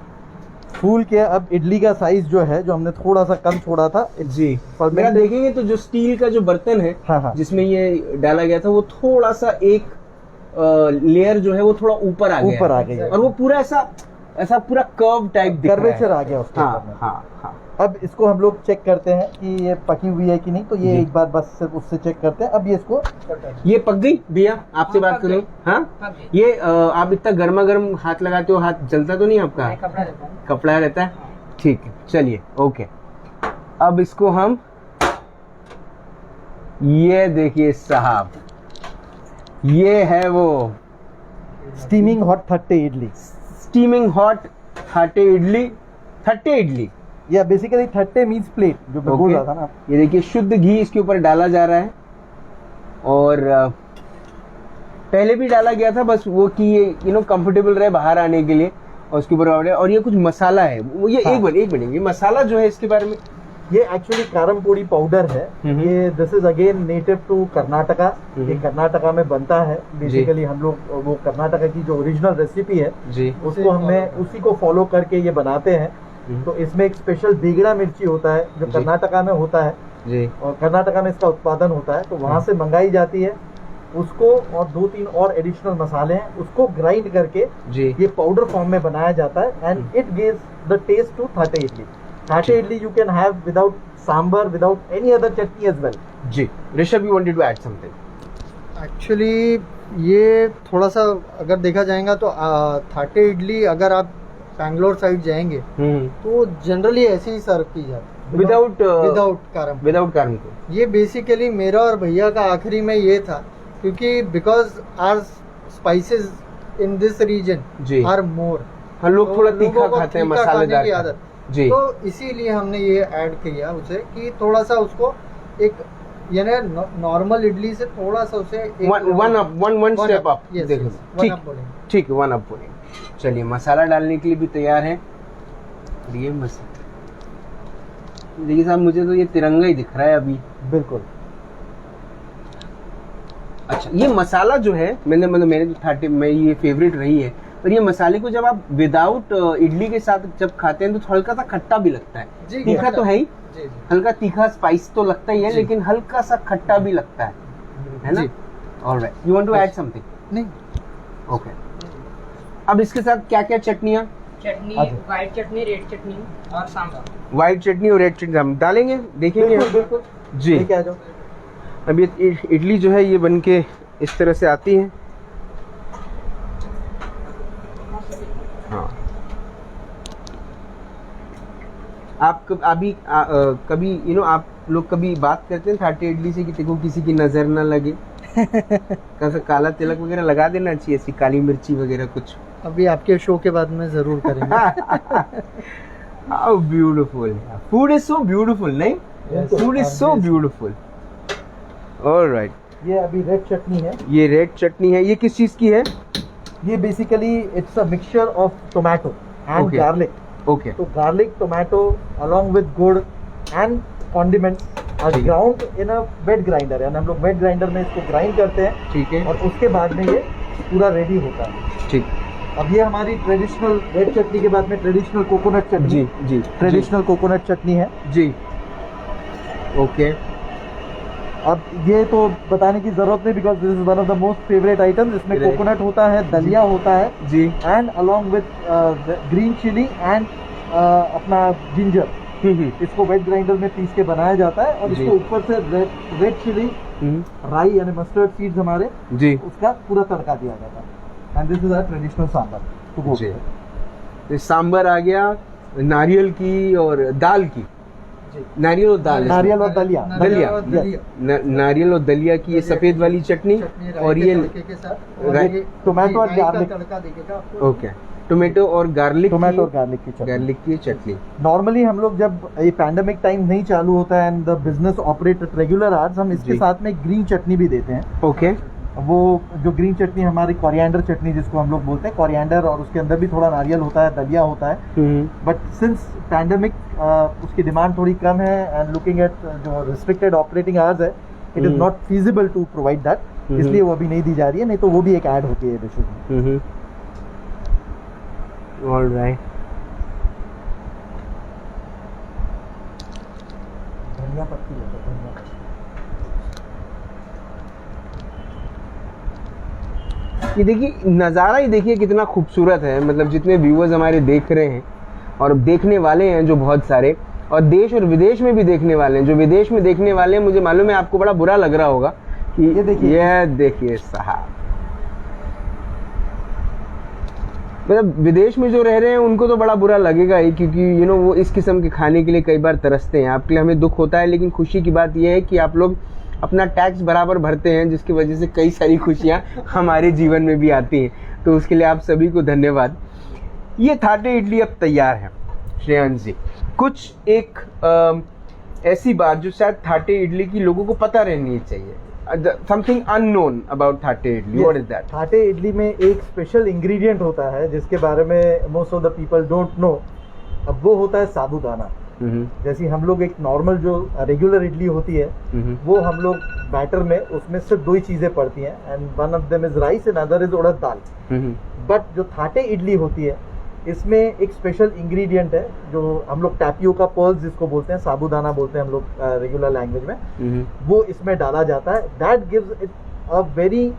फूल के अब इडली का साइज जो है, जो हमने थोड़ा सा कम छोड़ा था, जी। fermented- मेरा देखेंगे तो जो स्टील का जो बर्तन है, हाँ, हाँ। जिसमें ये डाला गया था, वो थोड़ा सा एक लेयर जो है वो थोड़ा ऊपर आ गया ऊपर है। आ गई है। और वो पूरा ऐसा पूरा कर्व टाइप दिख रहा है। कर्वेचर आ गया उसके ऊपर हाँ में। हाँ हाँ। अब इसको हम लोग चेक करते हैं कि ये पकी हुई है कि नहीं, तो ये जी। एक बार बस सिर्फ उससे चेक करते हैं। अब ये इसको ये पक गई भैया, आपसे बात पक करूं? गई। हाँ, पक गई। ये आप इतना गर्मा गर्म हाथ लगाते हो, हाथ जलता तो नहीं आपका? कपड़ा रहता है। कपड़ा रहता है, ठीक है, चलिए ओके। अब इसको हम, ये देखिए साहब, ये है वो steaming hot Thatte idli. Steaming hot Thatte idli. Thatte idli, या बेसिकली थट्टे मीन्स प्लेट, जो मैं बोल ओके। रहा था ना। ये देखिए शुद्ध घी इसके ऊपर डाला जा रहा है, और पहले भी डाला गया था, बस वो कि ये कंफर्टेबल रहे बाहर आने के लिए। और उसके ऊपर और ये कुछ मसाला है, वो ये हाँ। एक मिनट, ये मसाला जो है इसके बारे में। ये एक्चुअली कारम पोड़ी पाउडर है। ये this is again native to Karnataka. ये कर्नाटका में बनता है बेसिकली। हम लोग वो कर्नाटका की जो ओरिजिनल रेसिपी है, जी उसको हमने उसी को फॉलो करके ये बनाते हैं। तो इसमें एक स्पेशल बेगड़ा मिर्ची होता है, जो जी। कर्नाटका में होता है, जी और कर्नाटका में इसका उत्पादन होता है, तो वहां से मंगाई जाती है। उसको और 2-3 और एडिशनल मसाले हैं, उसको ग्राइंड करके जी ये पाउडर फॉर्म में बनाया जाता है, and it gives the taste to thatte idli. Thatte idli you can have without sambar, without any other chutney as well. जी। Rishabh, you wanted to add something? Actually ये थोड़ा सा अगर देखा जाएगा तो थाटे इडली अगर आप बैंगलोर साइड जाएंगे तो जनरली ऐसे ही सर्व की जाती है विदाउट विदाउट कारम। विदाउट कार्न को। ये बेसिकली मेरा और भैया का आखिरी में ये था, क्योंकि because are spices in this region जी। आर मोर, हम लोग थोड़ा तो तीखा लोगों को खाते हैं, तीखा खाने मसालेदार की खाते आदत। हैं। जी तो इसीलिए हमने ये ऐड किया उसे कि थोड़ा सा उसको एक यानी नॉर्मल इडली से थोड़ा सा उसे वन स्टेप अप। देखो ठीक, बोलेंगे। ठीक है, वन अप बोलेंगे। चलिए, मसाला डालने के लिए भी तैयार है। और ये मसाला देखिए साहब, मुझे तो ये तिरंगा ही दिख रहा है अभी। बिल्कुल। अच्छा, ये मसाला जो है, मैंने जो थाटे में ये फेवरेट रही है, पर ये मसाले को जब आप विदाउट इडली के साथ जब खाते हैं तो हल्का सा खट्टा भी लगता है। जी, तीखा खट्टा। तो है ही, जी जी हल्का तीखा स्पाइस तो लगता ही है, जी। लेकिन हल्का सा खट्टा भी लगता है ना? जी। Alright, you want to add something? नहीं ओके। अब इसके साथ क्या क्या चटनियाँ? चटनी, अच्छा। व्हाइट चटनी, रेड चटनी और सांभर। व्हाइट चटनी और रेड चटनी हम डालेंगे, देखेंगे बिल्कुल हम। बिल्कुल। जी। लेके आ जाओ। अब ये इडली जो है ये बन के इस तरह से आती है। हाँ, आप कभी आप लोग कभी बात करते हैं थाटे इडली से कि देखो किसी की नजर ना लगे? कैसा काला तिलक वगैरह लगा देना चाहिए, ऐसी काली मिर्ची वगैरह कुछ? अभी आपके शो के बाद में जरूर करेंगे। How beautiful. Food is so beautiful, नहीं? Food is so beautiful. All right. ये अभी रेड चटनी है। ये रेड चटनी है, ये किस चीज की है? ये basically it's a mixture of tomato and Okay. Garlic. Okay, तो गार्लिक, टोमेटो along with गुड़ एंड कॉन्डिमेंट्स आर ठीक है। Ground in a wet grinder, यानी हम लोग वेट ग्राइंडर में इसको ग्राइंड करते हैं, ठीक है, और उसके बाद में ये पूरा रेडी होता है। ठीक। अब ये हमारी ट्रेडिशनल रेड चटनी के बाद में ट्रेडिशनल कोकोनट चटनी, जी जी ट्रेडिशनल कोकोनट चटनी है। जी। ओके, अब ये तो बताने की जरूरत नहीं, because this is one of the most favourite item. इसमें Right. कोकोनट होता है, दलिया होता है, जी। And along with green chilli and अपना जिंजर। इसको वेट ग्राइंडर में पीस के बनाया जाता है, और जी। इसको ऊपर से रेड चिली, राई यानी मस्टर्ड सीड्स हमारे, जी उसका पूरा तड़का दिया जाता है। And this is our traditional sambar to go. जी। तो सांबर आ गया, नारियल की और दाल की, नारियल और दाल, नारियल और दलिया। दलिया। और दलिया। नारियल और दलिया की ये सफेद वाली चटनी, चटनी राई और के ये तड़के के साथ, और राई- ये टोमेटो और राई का गार्लिक। तड़का देखेगा आपको। ओके, टोमेटो और गार्लिक, टोमेटो और गार्लिक की चटनी। गार्लिक की चटनी। नॉर्मली हम लोग जब ये पैंडेमिक टाइम नहीं चालू होता है and the business operate at regular hours, हम इसके जी। साथ में ग्रीन चटनी भी देते हैं। ओके, वो जो ग्रीन चटनी हमारी कोरिएंडर चटनी जिसको हम लोग बोलते हैं, कोरिएंडर और उसके अंदर भी थोड़ा नारियल होता है, दलिया होता है। बट सिंस पैंडेमिक उसकी डिमांड थोड़ी कम है एंड लुकिंग एट जो रिस्ट्रिक्टेड ऑपरेटिंग आवर्स है, it is not feasible to provide that, इसलिए वो अभी नहीं दी जा रही है, नहीं तो वो भी एक ऐड होती है डिशेज में। ऑलराइट, धनिया पत्ती लेते हैं, धनिया पत्ती। ये देखिए नज़ारा ही देखिए कितना खूबसूरत है, मतलब जितने व्यूअर्स हमारे देख रहे हैं और देखने वाले हैं जो बहुत सारे, और देश और विदेश में भी देखने वाले हैं, जो विदेश में देखने वाले हैं मुझे मालूम है आपको बड़ा बुरा लग रहा होगा कि ये देखिए साहब, मतलब विदेश में जो रह रहे हैं उनको तो बड़ा बुरा लगेगा ही, क्योंकि वो इस किस्म के खाने के लिए कई बार तरसते हैं। आपके लिए हमें दुख होता है, लेकिन खुशी की बात यह है कि आप लोग अपना टैक्स बराबर भरते हैं, जिसकी वजह से कई सारी खुशियां हमारे जीवन में भी आती हैं, तो उसके लिए आप सभी को धन्यवाद। ये थाटे इडली अब तैयार है श्रेयांश जी, कुछ एक ऐसी बात जो शायद थाटे इडली की लोगों को पता रहनी चाहिए, something unknown about Thate idli, what is that? Thate idli में एक स्पेशल इंग्रेडिएंट होता है जिसके बारे में most of the people don't know, अब वो होता है साबूदाना। जैसे हम लोग एक नॉर्मल जो रेगुलर इडली होती है वो हम लोग बैटर में उसमें सिर्फ दो ही चीजें पड़ती हैं, and one of them is rice and other is urad dal. But जो थाटे इडली होती है इसमें एक स्पेशल इंग्रेडिएंट है जो हम लोग टैपियोका पर्ल्स जिसको बोलते हैं, साबूदाना बोलते हैं हम लोग रेगुलर लैंग्वेज में, वो इसमें डाला जाता है। That gives it a very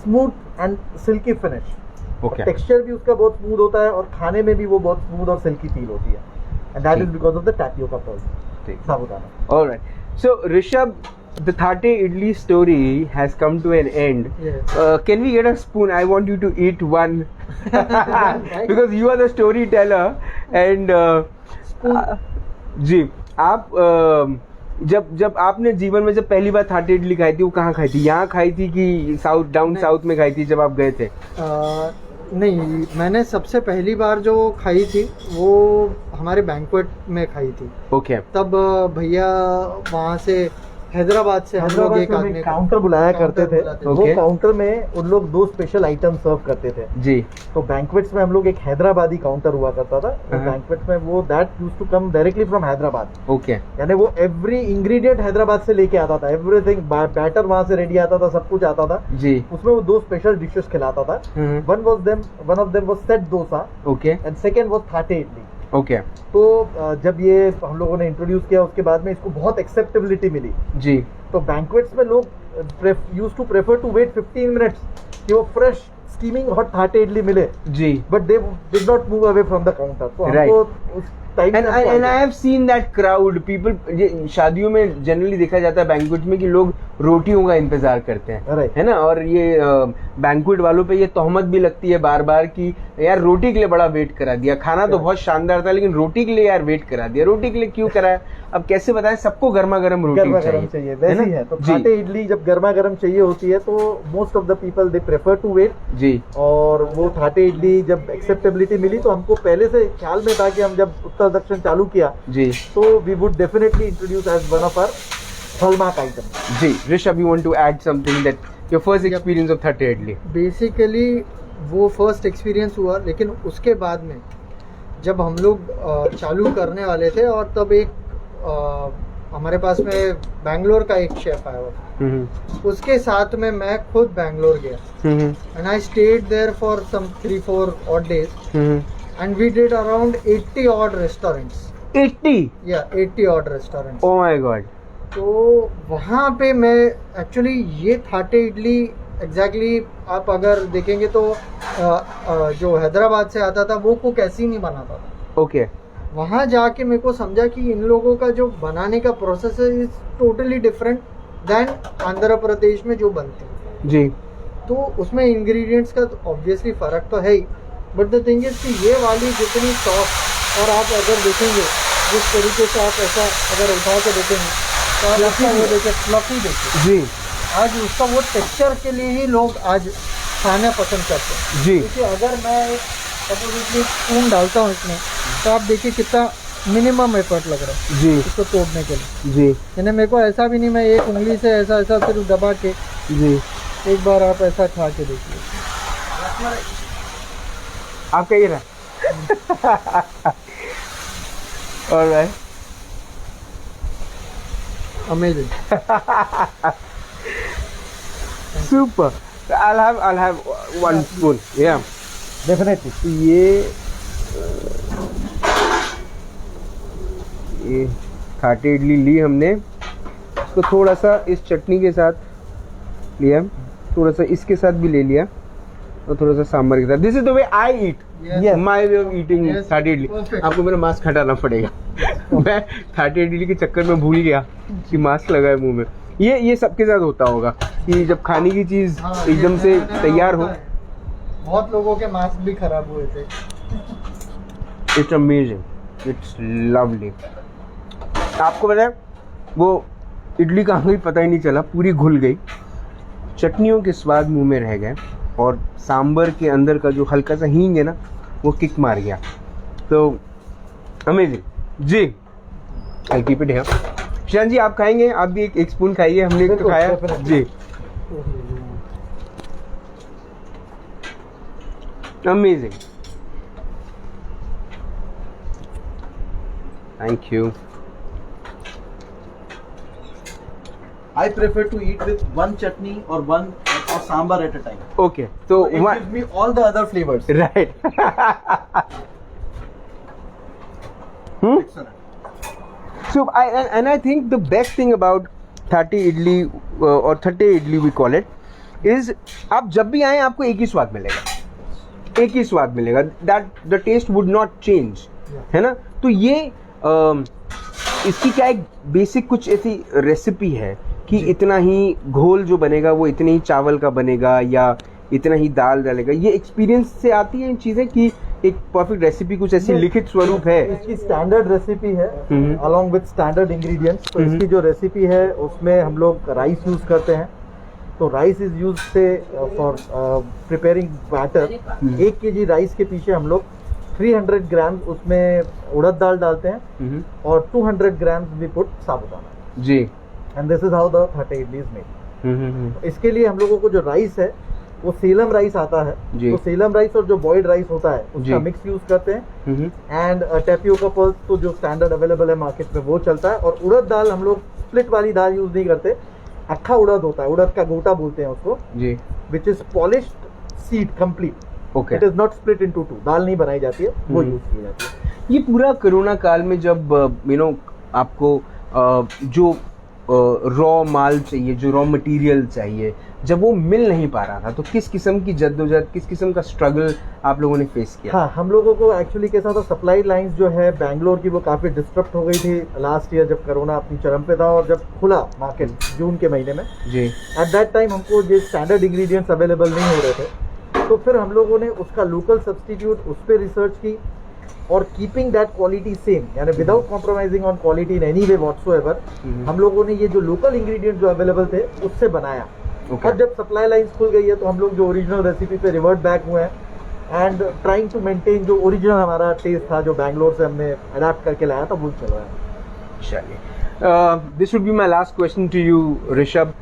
smooth and silkie finish. Texture भी उसका बहुत स्मूथ होता है और खाने में भी वो बहुत स्मूथ और सिल्की फील होती है, and that is because of the tapioca pearls, sabudana. All right, so Rishabh, the Thate idli story has come to an end. Yes. Can we get a spoon? I want you to eat one because you are the storyteller and जी आप जब आपने जीवन में जब पहली बार थाटे इडली खाई थी वो कहाँ खाई थी? यहाँ खाई थी कि डाउन साउथ में खाई थी जब आप गए थे? नहीं, मैंने सबसे पहली बार जो खाई थी वो हमारे बैंक्वेट में खाई थी। ओके। तब भैया वहाँ से हैदराबाद से हम लोग एक आदमी काउंटर बुलाया करते थे, वो काउंटर में उन लोग दो स्पेशल आइटम सर्व करते थे जी। तो बैंक्वेट्स में हम लोग एक हैदराबादी काउंटर हुआ करता था, बैंक्वेट्स में वो that used to come directly from Hyderabad. Okay. यानी वो एवरी इंग्रेडिएंट हैदराबाद से लेके आता था, एवरीथिंग बैटर वहाँ से रेडी आता था, सब कुछ आता था जी। उसमें वो दो स्पेशल डिशेस खिलाता था। One of them was set dosa, okay, and second was thatte idli. Okay. तो जब ये हम लोगों ने इंट्रोड्यूस किया उसके बाद में इसको बहुत एक्सेप्टेबिलिटी मिली जी। तो बैंक्वेट्स में लोग used to prefer to wait 15 minutes कि वो fresh steaming hot thatte idli मिले जी, but they did not move away from the counter. तो हमको उस time and I have seen that crowd people, शादियों में जनरली देखा जाता है बैंक्वेट में कि लोग रोटियों का इंतजार करते हैं, है ना, और ये बैंक्वेट वालों पे ये तोहमत भी लगती है बार बार कि यार रोटी के लिए बड़ा वेट करा दिया, खाना तो बहुत शानदार था लेकिन रोटी के लिए यार वेट करा दिया, रोटी के लिए क्यों कराया? अब कैसे बताएं, सबको गर्मा गर्म रोटी चाहिए, वैसे ही है। तो थाटे इडली जब गर्मा गर्म चाहिए होती है तो most of the people they prefer to wait जी। और वो थाटे इडली जब एक्सेप्टेबिलिटी मिली तो हमको पहले से ख्याल में था कि हम जब उत्तर दक्षिण चालू किया जी तो we would definitely introduce as one of our hallmark item जी। Rishabh, you want to add something that your first experience of thatte idli? Basically वो फर्स्ट एक्सपीरियंस हुआ, लेकिन उसके बाद में जब हम लोग चालू करने वाले थे और तब एक हमारे पास में बैंगलोर का एक शेफ आया हुआ, उसके साथ में मैं खुद बैंगलोर गया and I stayed there for some 3-4 odd days and we did around 80 odd restaurants. 80? Yeah, 80 odd restaurants. Oh my god. तो वहाँ पे मैं एक्चुअली ये थाटे इडली एग्जैक्टली आप अगर देखेंगे तो जो हैदराबाद से आता था वो कुक ऐसी नहीं बनाता था। ओके। वहाँ जाके मेरे को समझा कि इन लोगों का जो बनाने का प्रोसेस है is totally different than Andhra Pradesh में जो बनते हैं जी। तो उसमें इंग्रेडिएंट्स का ऑब्वियसली फ़र्क तो है ही, बट द थिंग इज कि ये वाली जितनी सॉफ्ट, और आप अगर देखेंगे जिस तरीके से आप ऐसा अगर उठा के देखेंगे तो आप उसका वो देखिए फ्लफी देखिए जी, आज उसका वो टेक्सचर के लिए ही लोग आज खाना पसंद करते हैं जी। क्योंकि अगर मैं सपोजिटली स्पून डालता हूँ इसमें तो आप देखिए कितना मिनिमम एफर्ट लग रहा है जी इसको तोड़ने के लिए जी। यानी मेरे को ऐसा भी नहीं मैं एक उंगली से ऐसा ऐसा सिर्फ दबा के जी एक बार आप ऐसा खा के देखिए, आपका ये रहा। और भाई amazing. super. I'll have one spoon. Yeah. Definitely. ये खाटी इडली ली हमने, इसको थोड़ा सा इस चटनी के साथ लिया, थोड़ा सा इसके साथ भी ले लिया और थोड़ा सा सांभर के साथ। This is the way I eat, Yes. My way of eating Yes, खाटी इडली। perfect. आपको मेरा मास्क हटाना पड़ेगा। मैं खाटी इडली के चक्कर में भूल गया कि मास्क लगा है मुंह में। ये सबके साथ होता होगा कि जब खाने की चीज हाँ, एकदम ये से नया नया तैयार हो। होता है। बहुत लोगों के मास्क भी खराब हुए थे। It's amazing, it's lovely. आपको पता है वो इडली कहाँ गई पता ही नहीं चला, पूरी घुल गई, चटनियों के स्वाद मुंह में रह गए और सांबर के अंदर का जो हल्का सा हींग है ना वो किक मार गया। तो अमेजिंग जी। I keep it here. Shaan ji आप खाएंगे? आप भी एक स्पून खाइए, हमने एक तो बिल्कुल, खाया definitely. जी। Amazing, thank you. I prefer to eat with one chutney or one or sambar at a time. Okay तो It gives me all the other flavors. Right. Excellent. So I think the best thing about Thati idli or Thate idli we call it is आप जब भी आए आपको एक ही स्वाद मिलेगा, एक ही स्वाद मिलेगा। That the taste would not change, है ना? तो ये इसकी क्या एक बेसिक कुछ ऐसी रेसिपी है कि इतना ही घोल जो बनेगा वो इतने ही चावल का बनेगा या इतना ही दाल डालेगा? ये एक्सपीरियंस से आती है इन चीजें कि एक परफेक्ट रेसिपी कुछ ऐसी लिखित स्वरूप है? इसकी स्टैंडर्ड रेसिपी है hmm. Along with standard ingredients. तो हम्म। इसकी जो रेसिपी है उसमें हम लोग राइस यूज करते हैं। तो राइस इज यूज से for preparing batter. 1 kg rice के पीछे हम लोग 300 ग्राम उसमें उड़द दाल डालते हैं और 200 ग्राम वी पुट साबुदाना। जी। And this is how the thatte idli is made. इसके लिए हम लोगों को जो राइस है वो सेलम राइस आता है। जी। तो सेलम राइस और जो बॉइल्ड राइस होता है जी। उसका मिक्स यूज करते हैं। एंड टेपियोका पल्स तो जो स्टैंडर्ड अवेलेबल है मार्केट में वो चलता है। और उड़द दाल हम लोग स्प्लिट वाली दाल यूज नहीं करते, अक्खा उड़द होता है, उड़द का गोटा बोलते हैं उसको, जी। Which is polished seed complete. Okay. It is not split into two, दाल नहीं बनाई जाती है, वो यूज की जाती है। ये पूरा कोरोना काल में जब आपको जो रॉ माल चाहिए, जो रॉ मटेरियल चाहिए, जब वो मिल नहीं पा रहा था तो किस किस्म की जद्दोजहद, किस किस्म का स्ट्रगल आप लोगों ने फेस किया? हाँ, हम लोगों को एक्चुअली कैसा था, सप्लाई लाइंस जो है बैंगलोर की वो काफ़ी डिस्टर्ब हो गई थी लास्ट ईयर जब कोरोना अपनी चरम पे था। और जब खुला मार्केट जून के महीने में, जी। एट दैट टाइम हमको जो स्टैंडर्ड इंग्रेडिएंट्स अवेलेबल नहीं हो रहे थे, तो फिर हम लोगों ने उसका लोकल सब्सटीट्यूट उस पर रिसर्च की और कीपिंग दैट क्वालिटी सेम, यानी without compromising on quality in any way whatsoever, हम लोगों ने ये जो लोकल इंग्रेडिएंट जो अवेलेबल थे उससे बनाया। Okay. और जब सप्लाई लाइंस खुल गई है तो हम लोग जो ओरिजिनल रेसिपी पे रिवर्ट बैक हुए हैं एंड ट्राइंग टू मेंटेन जो ओरिजिनल हमारा टेस्ट था जो बैंगलोर से हमने अडेप्ट करके लाया था, वो चल रहा है। चलिए, this would be my last question to you Rishabh.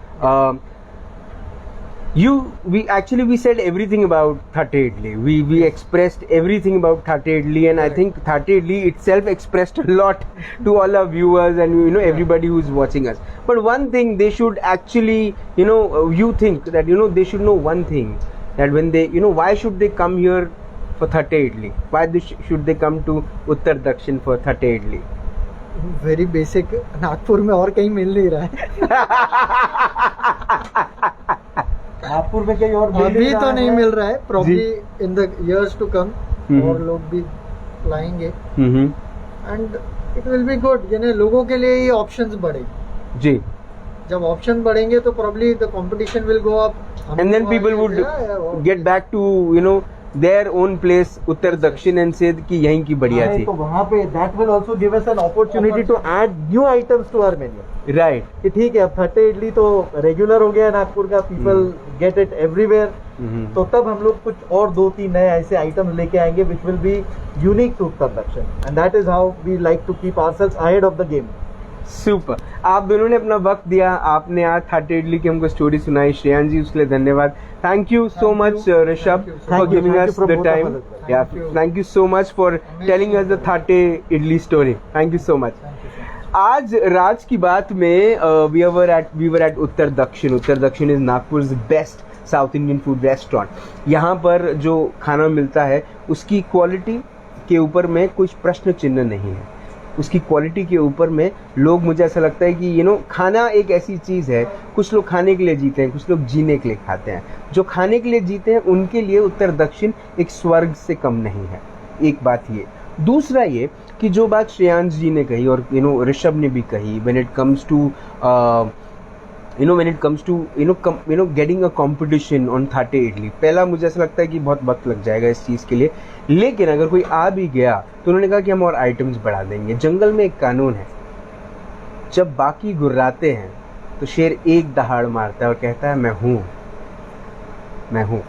we said everything about Thate Idli. We expressed everything about Thate Idli, and I think Thate Idli itself expressed a lot to all our viewers and everybody who's watching us. But one thing they should actually, you think that they should know one thing, that when they, why should they come here for Thate Idli? Why should they come to Uttar Dakshin for Thate Idli? Very basic, Nagpur में और कहीं मिल नहीं रहा है। नागपुर में कहीं और अभी तो नहीं मिल रहा है, probably in the years to come hmm. और लोग भी लाएंगे and it will be good. यानी लोगों के लिए ये ऑप्शंस बढ़ेगी। जी। जब ऑप्शन बढ़ेंगे तो probably the competition will go up And then people would get back to their own place Uttar Dakshin and say कि यहीं की बढ़िया थी। तो वहाँ पे that will also give us an opportunity to add new items to our menu. Right. कि ठीक है, अब थटे इडली तो रेगुलर हो गया है नागपुर का, पीपल गेट इट एवरीवेयर। तो तब हम लोग कुछ और 2-3 नए ऐसे आइटम लेके आएंगे which will be unique to Uttar Dakshin, and that is how we like to keep ourselves ahead of the game. Super, आप दोनों ने अपना वक्त दिया, आपने आज थाटे इडली की हमको स्टोरी सुनाई। श्रेयांश जी उसके लिए धन्यवाद। Thank you so much Rishabh for giving us the time. Yeah thank you so much for telling us the thatte idli story. Thank you so much. आज राज की बात में वी वर एट उत्तर दक्षिण। उत्तर दक्षिण is Nagpur best south Indian food restaurant. यहाँ पर जो खाना मिलता है उसकी क्वालिटी के ऊपर में कुछ प्रश्न चिन्ह नहीं है। उसकी क्वालिटी के ऊपर में लोग, मुझे ऐसा लगता है कि खाना एक ऐसी चीज़ है, कुछ लोग खाने के लिए जीते हैं, कुछ लोग जीने के लिए खाते हैं। जो खाने के लिए जीते हैं उनके लिए उत्तर दक्षिण एक स्वर्ग से कम नहीं है। एक बात ये। दूसरा ये कि जो बात श्रेयांश जी ने कही और ऋषभ ने भी कही, when it comes to getting a competition on Thate idli, पहला मुझे ऐसा लगता है कि बहुत वक्त लग जाएगा इस चीज़ के लिए। लेकिन अगर कोई आ भी गया तो उन्होंने कहा कि हम और आइटम्स बढ़ा देंगे। जंगल में एक कानून है, जब बाकी गुर्राते हैं तो शेर एक दहाड़ मारता है और कहता है मैं हूँ।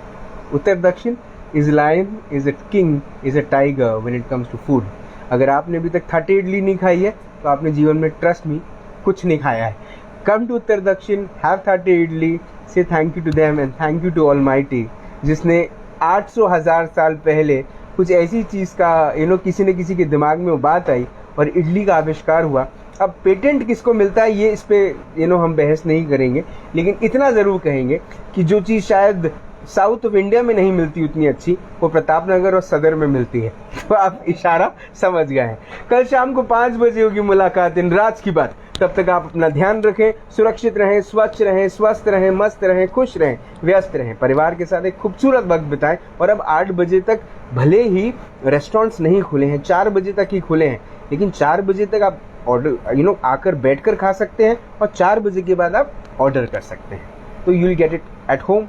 उत्तर दक्षिण is lion, is a king, is a tiger when it comes to food. अगर आपने अभी तक थाटे इडली नहीं खाई है तो आपने जीवन में, ट्रस्ट मी, कुछ नहीं खाया है। Come to उत्तर दक्षिण, have Thate idli, say thank you to them and thank you to Almighty, जिसने 800,000 साल पहले कुछ ऐसी चीज़ का किसी न किसी के दिमाग में वो बात आई और इडली का आविष्कार हुआ। अब पेटेंट किसको मिलता है ये इस पे हम बहस नहीं करेंगे, लेकिन इतना ज़रूर कहेंगे कि जो चीज़ शायद साउथ ऑफ इंडिया में नहीं मिलती उतनी अच्छी, वो प्रतापनगर और सदर में मिलती है। तो आप इशारा समझ गए हैं। कल शाम को 5 बजे होगी मुलाकात इन राज की बात। तब तक आप अपना ध्यान रखें, सुरक्षित रहें, स्वच्छ रहें, स्वस्थ रहें, मस्त रहें, खुश रहें, व्यस्त रहें, परिवार के साथ एक खूबसूरत वक्त बिताएं। और अब 8 बजे तक भले ही रेस्टोरेंट्स नहीं खुले हैं, 4 बजे तक ही खुले हैं, लेकिन 4 बजे तक आप ऑर्डर आकर बैठकर खा सकते हैं और 4 बजे के बाद आप ऑर्डर कर सकते हैं। तो you will get it at home,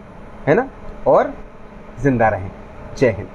है ना। और जिंदा रहें। जय हिंद।